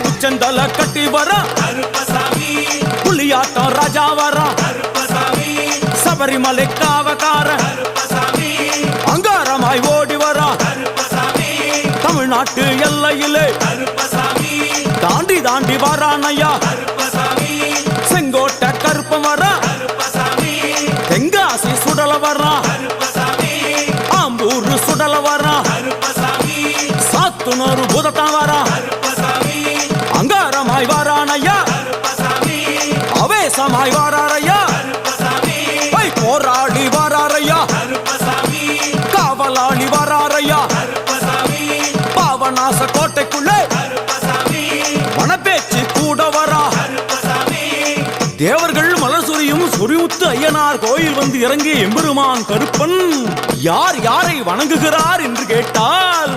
உச்சந்தல கட்டி வர புலியாட்டம் ராஜா வர சபரிமலை காவக்கார அங்காரமாய் ஓடி வர தமிழ்நாட்டு எல்லையிலே தாண்டி தாண்டி வரானையா செங்கோட்டை கருப்பம் வர தெங்காசி சுடல வர ஆம்பூர் சுடல வர சாத்துனூர் புதட்டம் வர அங்காரமாய் வாரானையா அவேசமாய் வாராரையா போராடி வாராரையா காவலாளி வாராரையா பாவநாச கோட்டைக்குள்ளே மனப்பேச்சு கூட வரா தேவர்கள் மலர் சொரியும் சொரிமுத்து ஐயனார் கோயில் வந்து இறங்கிய எம்பெருமான் கருப்பன் யார் யாரை வணங்குகிறார் என்று கேட்டால்